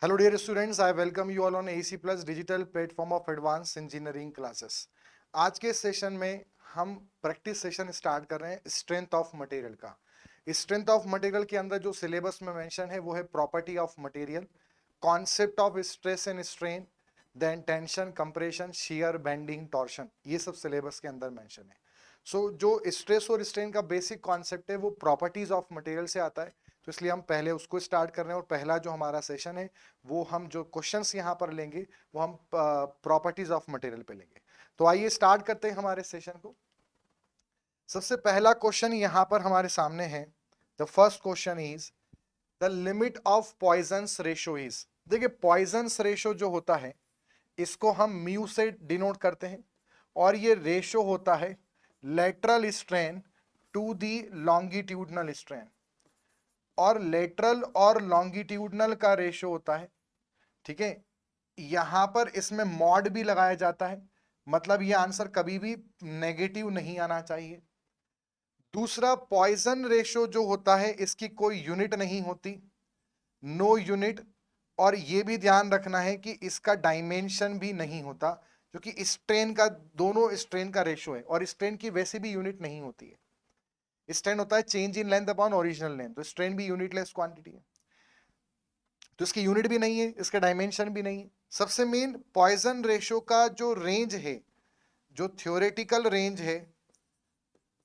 Hello dear students, I welcome you all on AEC Plus digital platform of advanced engineering classes. आज के session में हम practice session start कर रहे हैं स्ट्रेंथ ऑफ मटेरियल का। स्ट्रेंथ ऑफ मटेरियल के अंदर जो सिलेबस में मेंशन है वो है property of material, concept of stress and strain, then tension, compression, shear, bending, torsion, ये सब सिलेबस के अंदर मेंशन है। सो जो स्ट्रेस और स्ट्रेन का बेसिक कॉन्सेप्ट है वो प्रॉपर्टीज ऑफ मटेरियल से आता है, तो इसलिए हम पहले उसको स्टार्ट कर रहे हैं। और पहला जो हमारा सेशन है वो हम जो क्वेश्चंस यहाँ पर लेंगे वो हम प्रॉपर्टीज ऑफ मटेरियल पे लेंगे। तो आइए स्टार्ट करते हैं हमारे सेशन को। सबसे पहला क्वेश्चन यहाँ पर हमारे सामने है। The first question is the limit of Poisson's ratio is. देखिए पॉइजन्स रेशो जो होता है इसको हम म्यू से डिनोट करते हैं, और ये रेशो होता है lateral strain to the longitudinal strain, और लेटरल और लॉन्गिट्यूडनल का रेशो होता है, ठीक है। यहां पर इसमें मॉड भी लगाया जाता है, मतलब ये आंसर कभी भी नेगेटिव नहीं आना चाहिए। दूसरा, पॉइजन रेशो जो होता है इसकी कोई यूनिट नहीं होती, नो यूनिट। और ये भी ध्यान रखना है कि इसका डायमेंशन भी नहीं होता, क्योंकि स्ट्रेन का, दोनों स्ट्रेन का रेशो है, और स्ट्रेन की वैसे भी यूनिट नहीं होती है। स्ट्रेन होता है change in length upon original length, तो स्ट्रेन भी यूनिटलेस क्वांटिटी है, तो इसकी यूनिट भी नहीं है, इसका डायमेंशन भी नहीं है। सबसे मेन पॉइजन रेशो का जो रेंज है, जो थ्योरेटिकल रेंज है,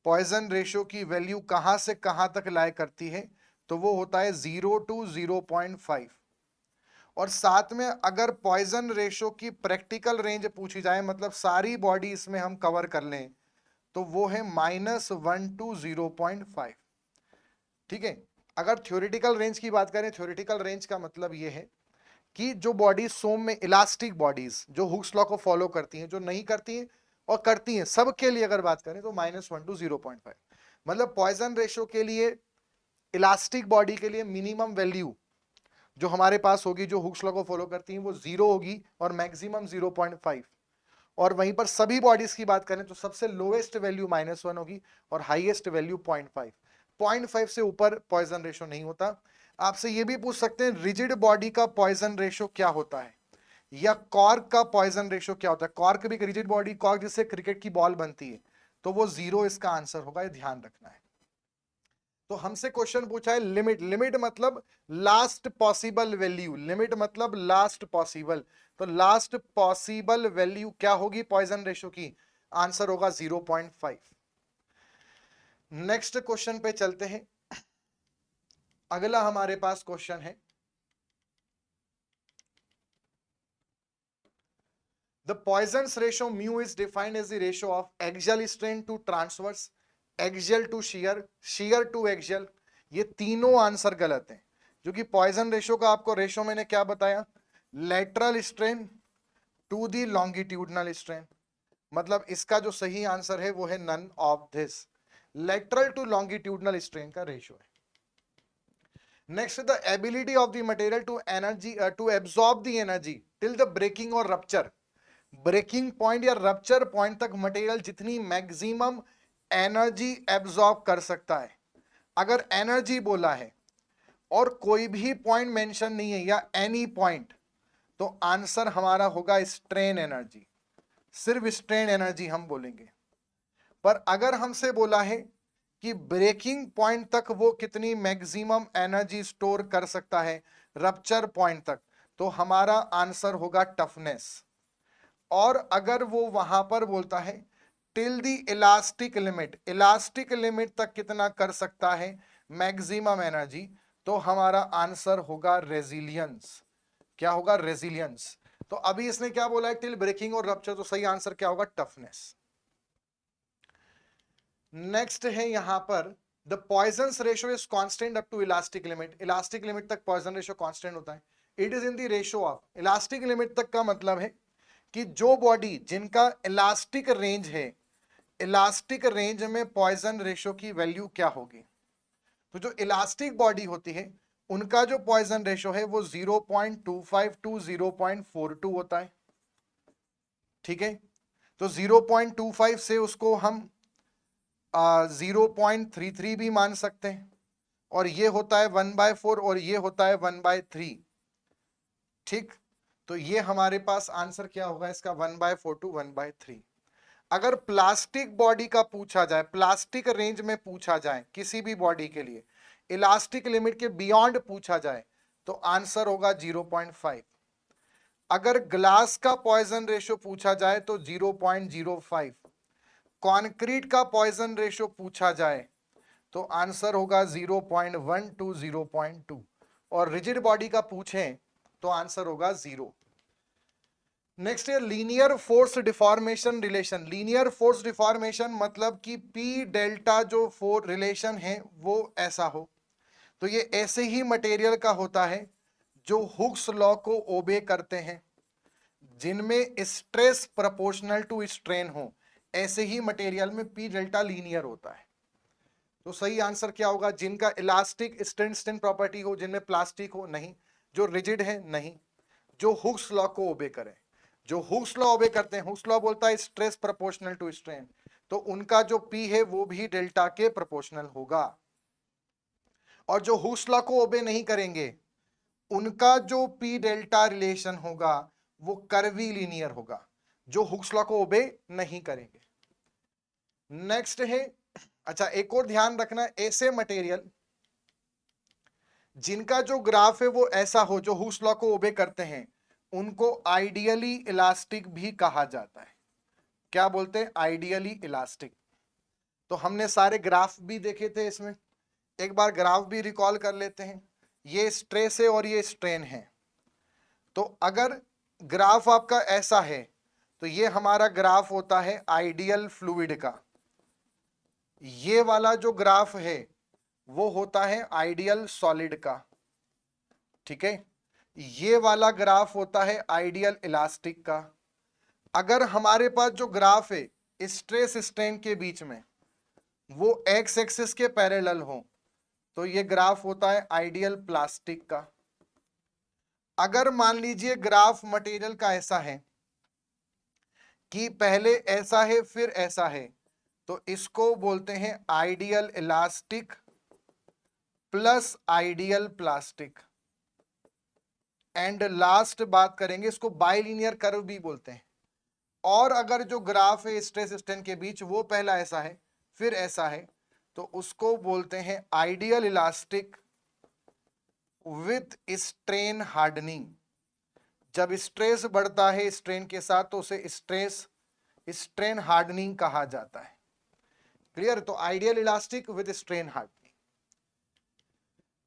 पॉइजन रेशो की वैल्यू कहां से कहां तक लाए करती है, तो वो होता है 0 to 0.5। और साथ में अगर पॉइजन रेशो की प्रैक्टिकल रेंज पूछी जाए, मतलब सारी बॉडी इसमें हम कवर कर लें, तो वो है -1 to 0.5, ठीक है। अगर थ्योरेटिकल रेंज की बात करें, थ्योरेटिकल रेंज का मतलब ये है कि जो बॉडी सोम में इलास्टिक बॉडीज जो हुक्स लॉ को फॉलो करती हैं, जो नहीं करती हैं और करती हैं, सबके लिए अगर बात करें तो -1 to 0.5, मतलब पॉइजन रेशो के लिए, इलास्टिक बॉडी के लिए मिनिमम वैल्यू जो हमारे पास होगी, जो हुक्स लॉ को फॉलो करती हैं, वो 0 होगी और मैक्सिमम 0.5। और वहीं पर सभी बॉडीज की बात करें तो सबसे लोएस्ट वैल्यू -1 होगी और हाईएस्ट वैल्यू 0.5। 0.5 से ऊपर पॉइजन रेशो नहीं होता। आपसे ये भी पूछ सकते हैं रिजिड बॉडी का पॉइजन रेशो क्या होता है, या कॉर्क का पॉइजन रेशो क्या होता है। कॉर्क भी एक रिजिड बॉडी, कॉर्क जिससे क्रिकेट की बॉल बनती है, तो वो 0 इसका आंसर होगा, ये ध्यान रखना है। तो हमसे क्वेश्चन पूछा है लिमिट। लिमिट मतलब लास्ट पॉसिबल वैल्यू, लिमिट मतलब लास्ट पॉसिबल, तो लास्ट पॉसिबल वैल्यू क्या होगी पॉइजन रेशो की, आंसर होगा 0.5। नेक्स्ट क्वेश्चन पे चलते हैं। अगला हमारे पास क्वेश्चन है, the Poisson's ratio mu is defined as the ratio of axial strain to transverse, axial to shear, shear to axial. ये तीनों आंसर गलत हैं, क्योंकि पॉइजन रेशो का आपको रेशो मैंने क्या बताया, lateral strain to the longitudinal strain, मतलब इसका जो सही आंसर है वो है none of this. Lateral to longitudinal strain का रेशो है। Next, the ability of the material to energy to absorb the energy till the breaking or rupture. Breaking point या रप्चर पॉइंट तक मटेरियल जितनी maximum energy absorb कर सकता है। अगर energy बोला है और कोई भी पॉइंट मेंशन नहीं है या एनी पॉइंट, तो आंसर हमारा होगा स्ट्रेन एनर्जी, सिर्फ स्ट्रेन एनर्जी हम बोलेंगे। पर अगर हमसे बोला है कि ब्रेकिंग पॉइंट तक वो कितनी मैक्सिमम एनर्जी स्टोर कर सकता है, रप्चर पॉइंट तक, तो हमारा आंसर होगा टफनेस। और अगर वो वहां पर बोलता है till the elastic limit, elastic limit तक कितना कर सकता है मैक्सिमम एनर्जी, तो हमारा आंसर होगा रेजिलियंस। क्या होगा, रेजिलियंस। तो अभी इसने क्या बोला है, टिल ब्रेकिंग और रप्चर, तो सही आंसर क्या होगा, टफनेस। नेक्स्ट है यहां पर, the Poisson ratio is constant up to elastic limit. Elastic limit तक पॉइजन रेशो कांस्टेंट होता है। It is in the ratio of, elastic limit तक का मतलब है कि जो बॉडी जिनका इलास्टिक रेंज है, इलास्टिक रेंज में पॉइजन रेशो की वैल्यू क्या होगी। तो जो इलास्टिक बॉडी होती है उनका जो पॉइजन रेशो है वो 0.25 टू 0.42 होता है, ठीक है। तो 0.25 से उसको हम 0.33 भी मान सकते हैं, और ये होता है 1/4 और ये होता है 1/3, ठीक, तो ये हमारे पास आंसर क्या होगा इसका 1/4 to 1/3। अगर प्लास्टिक बॉडी का पूछा जाए, प्लास्टिक रेंज में पूछा जाए किसी भी बॉडी के लिए, इलास्टिक लिमिट के बियॉन्ड पूछा जाए तो आंसर होगा 0.5। अगर ग्लास का पॉइजन रेशियो पूछा जाए तो 0.05। कॉन्क्रीट का पॉइजन रेशियो पूछा जाए तो आंसर होगा 0.1 to 0.2, और रिजिड बॉडी का पूछें तो आंसर होगा 0। नेक्स्ट है linear force deformation relation. Linear force deformation मतलब कि पी डेल्टा जो फोर रिलेशन है वो ऐसा हो, तो ये ऐसे ही मटेरियल का होता है जो हुक्स लॉ को ओबे करते हैं, जिनमें स्ट्रेस प्रोपोर्शनल टू स्ट्रेन हो, ऐसे ही मटेरियल में पी डेल्टा लीनियर होता है। तो सही आंसर क्या होगा? जिनका इलास्टिक स्ट्रेन प्रॉपर्टी हो, जिनमें प्लास्टिक हो नहीं, जो रिजिड है नहीं, जो हुक्स लॉ को ओबे करें। जो हुक्स लॉ ओबे करते हैं, हुक्स लॉ बोलता है स्ट्रेस प्रोपोर्शनल टू स्ट्रेन, तो उनका जो पी है वो भी डेल्टा के प्रोपोर्शनल होगा। और जो हुक्स लॉ को ओबे नहीं करेंगे उनका जो पी डेल्टा रिलेशन होगा वो कर्वी लीनियर होगा, जो हुक्स लॉ को ओबे नहीं करेंगे। नेक्स्ट है, अच्छा एक और ध्यान रखना, ऐसे मटेरियल जिनका जो ग्राफ है वो ऐसा हो जो हुक्स लॉ को ओबे करते हैं, उनको आइडियली इलास्टिक भी कहा जाता है। क्या बोलते हैं? Ideally elastic. तो हमने सारे ग्राफ भी देखे थे इसमें, एक बार ग्राफ भी रिकॉल कर लेते हैं। ये स्ट्रेस है और ये स्ट्रेन है। तो अगर ग्राफ आपका ऐसा है तो ये हमारा ग्राफ होता है आइडियल फ्लूइड का। ये वाला जो ग्राफ है वो होता है आइडियल सॉलिड का, ठीक है। ये वाला ग्राफ होता है आइडियल इलास्टिक का। अगर हमारे पास जो ग्राफ है स्ट्रेस स्ट्रेन के बीच में वो एक्स एक्सिस के पैरेलल हो तो ये ग्राफ होता है आइडियल प्लास्टिक का। अगर मान लीजिए ग्राफ मटेरियल का ऐसा है कि पहले ऐसा है फिर ऐसा है, तो इसको बोलते हैं ideal elastic plus ideal plastic. And last बात करेंगे, इसको बाइलिनियर कर्व भी बोलते हैं। और अगर जो ग्राफ है स्ट्रेस स्ट्रेन के बीच वो पहला ऐसा है फिर ऐसा है, तो उसको बोलते हैं ideal elastic with strain hardening. जब स्ट्रेस बढ़ता है स्ट्रेन के साथ तो उसे स्ट्रेस स्ट्रेन हार्डनिंग कहा जाता है। क्लियर? तो ideal elastic with strain hardening.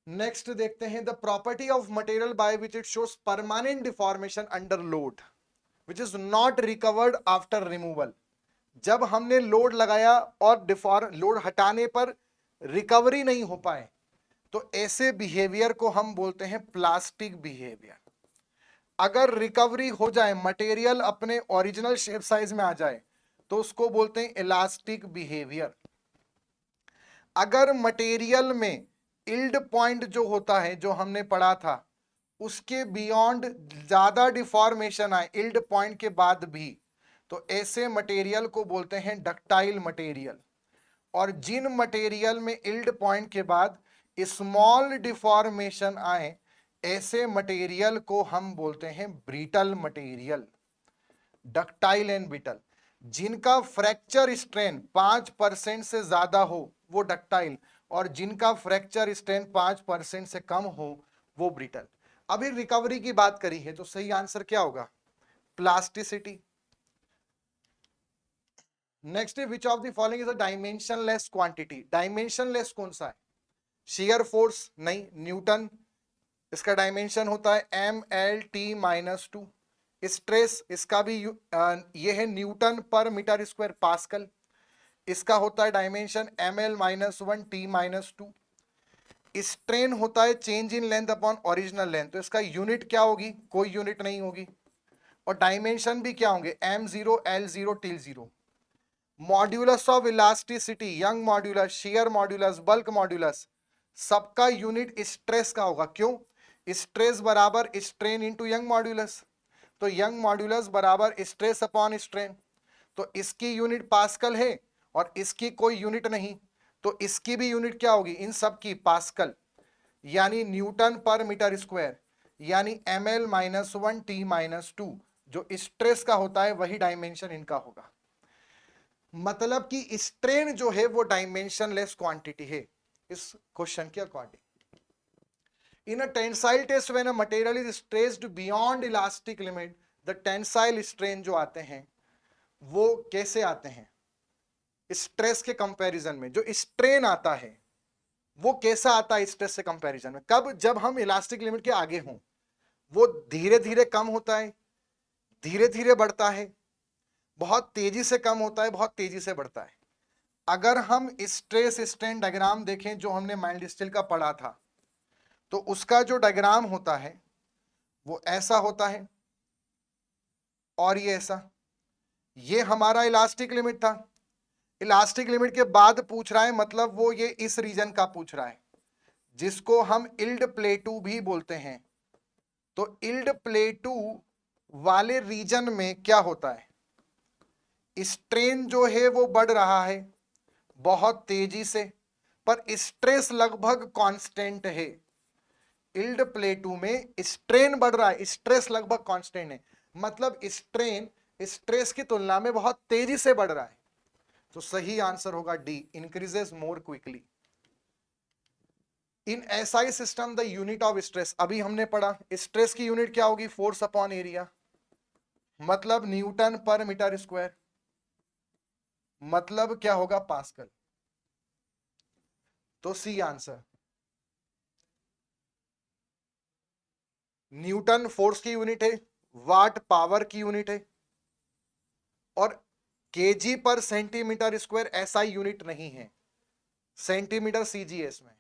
Next देखते हैं the property of material by which it shows permanent deformation under load which is not recovered after removal. जब हमने लोड लगाया और लोड हटाने पर रिकवरी नहीं हो पाए तो ऐसे बिहेवियर को हम बोलते हैं प्लास्टिक बिहेवियर। अगर रिकवरी हो जाए, मटेरियल अपने ओरिजिनल शेप साइज में आ जाए तो उसको बोलते हैं इलास्टिक बिहेवियर। अगर मटेरियल में इल्ड पॉइंट जो होता है, जो हमने पढ़ा था, उसके बियॉन्ड ज्यादा डिफॉर्मेशन आए इल्ड पॉइंट के बाद भी, तो ऐसे मटेरियल को बोलते हैं डक्टाइल मटेरियल। और जिन मटेरियल में इल्ड पॉइंट के बाद स्मॉल डिफॉर्मेशन आए, ऐसे मटेरियल को हम बोलते हैं brittle material. Ductile and brittle. जिनका फ्रैक्चर स्ट्रेन 5% से ज्यादा हो वो डक्टाइल, और जिनका फ्रैक्चर स्ट्रेन 5% से कम हो वो ब्रिटल। अभी रिकवरी की बात करी है तो सही आंसर क्या होगा? प्लास्टिसिटी। नेक्स्ट है which of the following is a dimensionless quantity. Dimensionless कौन सा है? शेयर फोर्स नहीं, न्यूटन। इसका डायमेंशन होता है MLT-2। स्ट्रेस इसका भी ये है न्यूटन पर मीटर स्क्वायर पास्कल। इसका होता है डायमेंशन ML-1T-2। स्ट्रेन होता है change in length upon original length, तो इसका यूनिट क्या होगी? कोई यूनिट नहीं होगी। और डायमेंशन भी क्या होंगे? M0, L0, T0। Modulus of elasticity, young modulus, share modulus, bulk modulus, सबका यूनिट स्ट्रेस का होगा। क्यों? स्ट्रेस बराबर स्ट्रेन इनटू यंग मॉड्यूलस, तो यंग मॉड्यूलस बराबर स्ट्रेस अपॉन स्ट्रेन। तो इसकी यूनिट पास्कल है और इसकी कोई यूनिट नहीं, तो इसकी भी यूनिट क्या होगी? इन सब की पास्कल, यानी न्यूटन पर मीटर स्क्वायर। यानी ml -1 T-2 जो स्ट्रेस का होता है वही डायमेंशन इनका होगा। मतलब कि स्ट्रेन जो है वो डायमेंशनलेस क्वांटिटी है इस क्वेश्चन के according. In a tensile test, when a material is stressed beyond elastic limit, the tensile strain जो आते हैं वो कैसे आते हैं? स्ट्रेस के कंपैरिजन में जो स्ट्रेन आता है वो कैसा आता है स्ट्रेस से कंपैरिजन में? कब? जब हम इलास्टिक लिमिट के आगे हों। वो धीरे धीरे कम होता है, धीरे धीरे बढ़ता है, बहुत तेजी से कम होता है, बहुत तेजी से बढ़ता है। अगर हम स्ट्रेस स्ट्रेन डायग्राम देखें जो हमने माइल्ड स्टील का पढ़ा था, तो उसका जो डायग्राम होता है वो ऐसा होता है और ये ऐसा। ये हमारा इलास्टिक लिमिट था। इलास्टिक लिमिट के बाद पूछ रहा है, मतलब वो ये इस रीजन का पूछ रहा है जिसको हम इल्ड प्लेटू भी बोलते हैं। तो इल्ड प्लेटू वाले रीजन में क्या होता है? स्ट्रेन जो है वो बढ़ रहा है बहुत तेजी से, पर स्ट्रेस लगभग कांस्टेंट है। इल्ड प्लेटू में स्ट्रेन बढ़ रहा है, स्ट्रेस लगभग कांस्टेंट है। मतलब स्ट्रेन स्ट्रेस की तुलना में बहुत तेजी से बढ़ रहा है। तो सही आंसर होगा D, increases more quickly. In SI system the unit of stress, अभी हमने पढ़ा स्ट्रेस की यूनिट क्या होगी? फोर्स अपॉन एरिया, मतलब न्यूटन पर मीटर स्क्वायर, मतलब क्या होगा? पास्कल। तो सी आंसर। न्यूटन फोर्स की यूनिट है, वाट पावर की यूनिट है, और केजी पर सेंटीमीटर स्क्वायर एसआई यूनिट नहीं है, सेंटीमीटर सीजीएस में।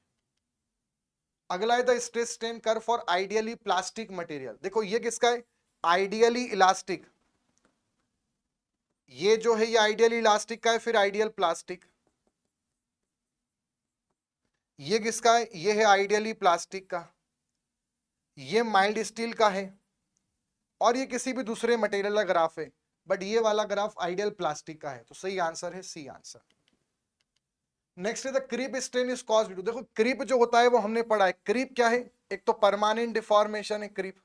अगला है the stress strain curve for ideally plastic material. देखो ये किसका है? Ideally elastic. ये जो है ये आइडियली इलास्टिक का है, फिर आइडियल प्लास्टिक। ये किसका है? ये है आइडियली प्लास्टिक का। ये माइल्ड स्टील का है, और ये किसी भी दूसरे मटेरियल का ग्राफ है, बट ये वाला ग्राफ आइडियल प्लास्टिक का है। तो सही आंसर है सी आंसर। नेक्स्ट है the creep strain is caused due. देखो क्रीप जो होता है वो हमने पढ़ा है। क्रीप क्या है? एक तो परमानेंट डिफॉर्मेशन है क्रीप।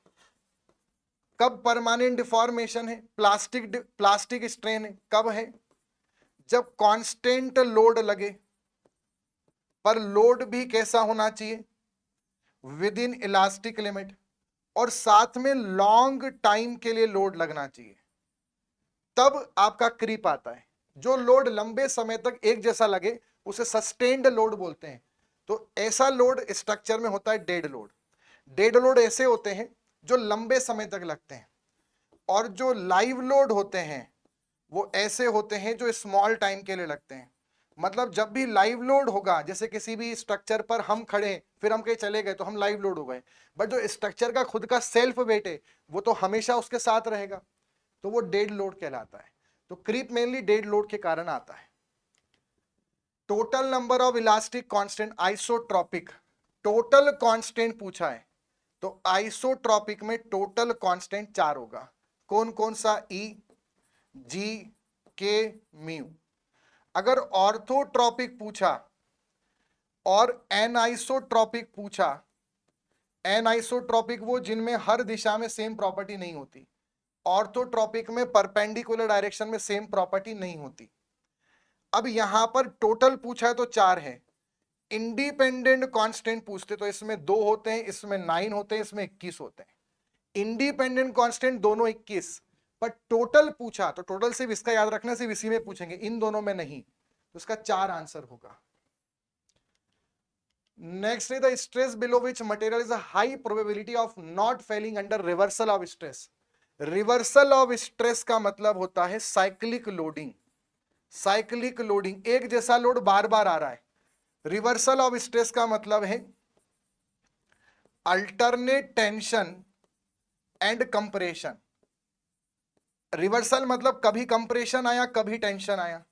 कब परमानेंट डिफॉर्मेशन है? प्लास्टिक स्ट्रेन है। कब है? जब कांस्टेंट लोड लगे, पर लोड भी कैसा होना चाहिए? विद इन इलास्टिक लिमिट, और साथ में लॉन्ग टाइम के लिए लोड लगना चाहिए, तब आपका क्रीप आता है। जो लोड लंबे समय तक एक जैसा लगे उसे सस्टेन्ड लोड बोलते हैं। तो ऐसा लोड स्ट्रक्चर में होता है डेड लोड। डेड लोड ऐसे होते हैं जो लंबे समय तक लगते हैं, और जो लाइव लोड होते हैं वो ऐसे होते हैं जो स्मॉल टाइम के लिए लगते हैं। मतलब जब भी लाइव लोड होगा, जैसे किसी भी स्ट्रक्चर पर हम खड़े फिर हम कहीं चले गए तो हम लाइव लोड हो गए, बट जो स्ट्रक्चर का खुद का सेल्फ वेट है वो तो हमेशा उसके साथ रहेगा, तो वो डेड लोड कहलाता है। तो क्रीप मेनली डेड लोड के कारण आता है। Total number of elastic constant isotropic, total constant पूछा है, तो आइसोट्रॉपिक में टोटल कांस्टेंट 4 होगा। कौन कौन सा? ई, जी, के, म्यू। अगर ऑर्थोट्रॉपिक पूछा और एनआइसोट्रॉपिक पूछा, एनआइसोट्रॉपिक वो जिनमें हर दिशा में सेम प्रॉपर्टी नहीं होती, ऑर्थोट्रॉपिक में परपेंडिकुलर डायरेक्शन में सेम प्रॉपर्टी नहीं होती। अब यहां पर टोटल पूछा है तो 4 है। इंडिपेंडेंट कांस्टेंट पूछते तो इसमें 2 होते हैं, इसमें 9 होते हैं, इसमें 21 होते हैं। इंडिपेंडेंट कांस्टेंट दोनों 21, पर टोटल पूछा तो टोटल सिर्फ इसका याद रखना, सिर्फ इसी में पूछेंगे, इन दोनों में नहीं। तो इसका 4 आंसर होगा। Next is the stress below which material is a high probability of not falling under reversal of stress. Reversal of stress का मतलब होता है साइक्लिक लोडिंग। साइक्लिक लोडिंग, एक जैसा लोड बार बार आ रहा है। रिवर्सल ऑफ स्ट्रेस का मतलब है alternate tension and compression. Reversal मतलब कभी कंप्रेशन आया कभी टेंशन आया,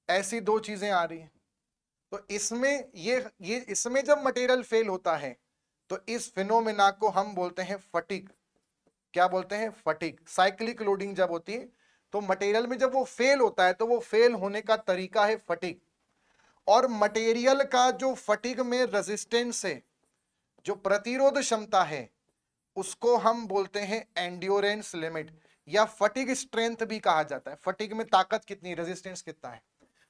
ऐसी 2 चीजें आ रही हैं। तो इसमें ये इसमें जब मटेरियल फेल होता है तो इस फिनोमेना को हम बोलते हैं फटीग। क्या बोलते हैं? फटीग। साइक्लिक लोडिंग जब होती है तो मटेरियल में जब वो फेल होता है तो वो फेल होने का तरीका है फटीग। और मटेरियल का जो फटीग में रेजिस्टेंस है, जो प्रतिरोध क्षमता है, उसको हम बोलते हैं एंड्योरेंस लिमिट, या फटीग स्ट्रेंथ भी कहा जाता है। फटीग में ताकत कितनी, रेजिस्टेंस कितना है,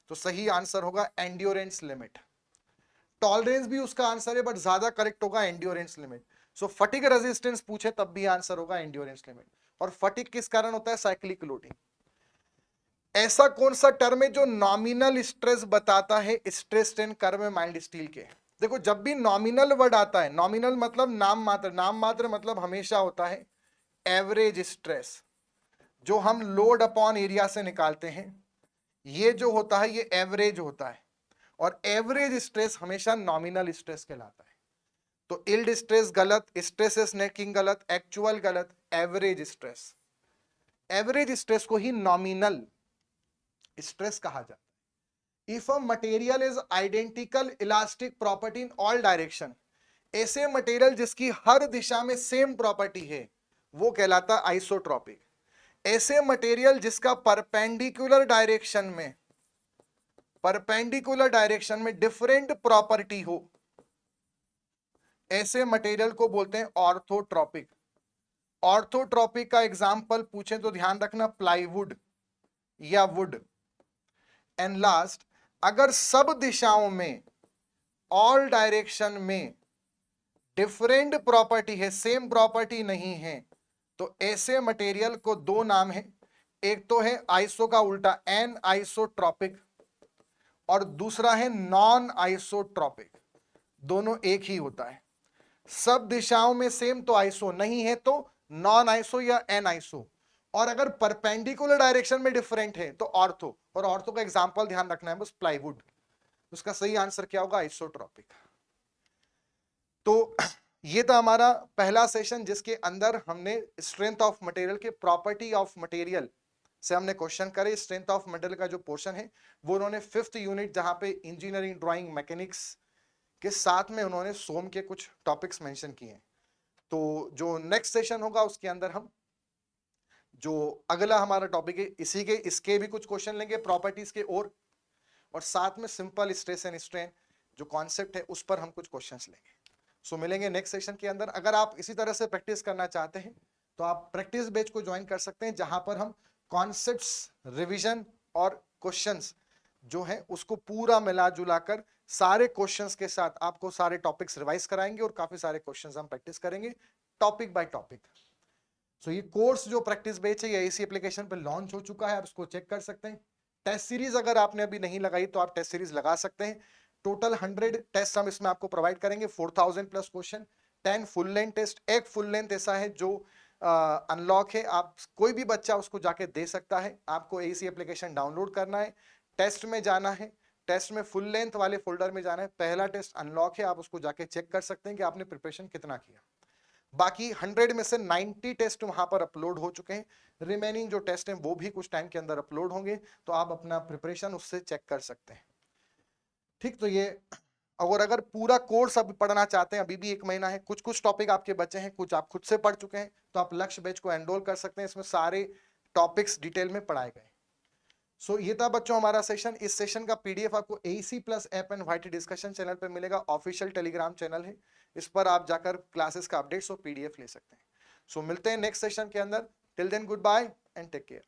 तो सही आंसर होगा एंड्योरेंस लिमिट। टॉलरेंस भी उसका आंसर है, बट ज्यादा करेक्ट होगा एंड्योरेंस लिमिट। सो फटीग रेजिस्टेंस पूछे तब भी आंसर होगा एंड्योरेंस लिमिट। और फटीग किस कारण होता है, साइक्लिक लोडिंग। ऐसा कौन सा टर्म है जो नॉमिनल स्ट्रेस बताता है स्ट्रेस स्ट्रेन कर्व में माइल्ड स्टील के। देखो जब भी नॉमिनल वर्ड आता है, नॉमिनल मतलब नाम मात्र, नाम मात्र मतलब हमेशा होता है एवरेज स्ट्रेस, जो हम लोड अपॉन एरिया से निकालते हैं, ये जो होता है ये एवरेज होता है। और एवरेज स्ट्रेस हमेशा नॉमिनल स्ट्रेस कहलाता है। तो इल्ड स्ट्रेस गलत, स्ट्रेस स्नैकिंग गलत, एक्चुअल गलत, एवरेज स्ट्रेस। एवरेज स्ट्रेस को ही नॉमिनल स्ट्रेस कहा जाता है। If a material is identical elastic property in all direction, ऐसे मटेरियल जिसकी हर दिशा में सेम प्रॉपर्टी है वो कहलाता है आइसोट्रॉपिक। ऐसे मटेरियल जिसका परपेंडिकुलर डायरेक्शन में डिफरेंट प्रॉपर्टी हो, ऐसे मटेरियल को बोलते हैं ऑर्थोट्रॉपिक। ऑर्थोट्रॉपिक का एग्जांपल पूछे तो ध्यान रखना प्लाईवुड या वुड। एंड लास्ट, अगर सब दिशाओं में, ऑल डायरेक्शन में डिफरेंट प्रॉपर्टी है, सेम प्रॉपर्टी नहीं है, तो ऐसे मटेरियल को दो नाम है। एक तो है आइसो का उल्टा एन आइसोट्रॉपिक, और दूसरा है नॉन आइसोट्रॉपिक। दोनों एक ही होता है। सब दिशाओं में सेम तो आइसो, नहीं है तो नॉन आइसो या एन आइसो। और अगर परपेंडिकुलर डायरेक्शन में डिफरेंट है तो ऑर्थो। और ऑर्थो का एग्जांपल ध्यान रखना है बस, प्लाईवुड। उसका सही आंसर क्या होगा, आइसोट्रॉपिक। तो ये था हमारा पहला सेशन जिसके अंदर हमने स्ट्रेंथ ऑफ मटेरियल के, प्रॉपर्टी ऑफ मटेरियल से हमने क्वेश्चन करे। स्ट्रेंथ ऑफ मटेरियल का जो पोर्शन है वो उन्होंने 5th यूनिट, जहां पे इंजीनियरिंग ड्राइंग मैकेनिक्स के साथ में उन्होंने सोम के कुछ टॉपिक्स मेंशन किए हैं। तो जो नेक्स्ट सेशन होगा उसके अंदर हम जो अगला हमारा टॉपिक है इसी के, इसके भी कुछ क्वेश्चन लेंगे प्रॉपर्टीज के, और साथ में सिंपल स्ट्रेस एंड स्ट्रेन जो कॉन्सेप्ट है उस पर हम कुछ क्वेश्चंस लेंगे। सो मिलेंगे नेक्स्ट सेशन के अंदर। अगर आप इसी तरह से प्रैक्टिस करना चाहते हैं तो आप प्रैक्टिस बैच को ज्वाइन कर सकते हैं, जहां पर हम कॉन्सेप्ट्स, रिवीजन और क्वेश्चंस जो है उसको पूरा मिला जुला कर सारे क्वेश्चंस के साथ आपको सारे टॉपिक्स रिवाइज कराएंगे और काफी सारे क्वेश्चंस हम प्रैक्टिस करेंगे टॉपिक बाय टॉपिक। सो ये कोर्स जो प्रैक्टिस बैच है ये इसी एप्लीकेशन पर लॉन्च हो चुका है, आप इसको चेक कर सकते हैं। टेस्ट सीरीज अगर आपने अभी नहीं लगाई तो आप टेस्ट सीरीज लगा सकते हैं। टोटल 100 टेस्ट हम इसमें आपको प्रोवाइड करेंगे, 4000 plus question, 10 full length test. एक फुल लेंथ ऐसा है जो अनलॉक है, आप कोई भी बच्चा उसको जाके दे सकता है। आपको एसी एप्लीकेशन डाउनलोड करना है, टेस्ट में जाना है, टेस्ट में फुल लेंथ वाले फोल्डर में जाना है। पहला टेस्ट अनलॉक है, आप उसको जाके चेक कर सकते हैं कि आपने प्रिपरेशन कितना किया। बाकी 100 में से 90 टेस्ट वहां पर अपलोड हो चुके हैं, रिमेनिंग जो टेस्ट हैं वो भी कुछ टाइम के अंदर अपलोड होंगे, तो आप अपना प्रिपरेशन उससे चेक कर सकते हैं। ठीक, तो ये और अगर पूरा कोर्स अभी पढ़ना चाहते हैं, अभी भी 1 महीना है, कुछ कुछ टॉपिक आपके बचे हैं, कुछ आप खुद से पढ़ चुके हैं, तो आप लक्ष्य बैच को एनरोल कर सकते हैं। इसमें सारे टॉपिक्स डिटेल में पढ़ाए गए। सो ये था बच्चों हमारा सेशन। इस सेशन का पीडीएफ आपको AC plus app and YT discussion channel पर मिलेगा। ऑफिशियल टेलीग्राम चैनल है, इस पर आप जाकर क्लासेस का अपडेट्स और पीडीएफ ले सकते हैं। सो मिलते हैं नेक्स्ट सेशन के अंदर। Till then good bye and take care.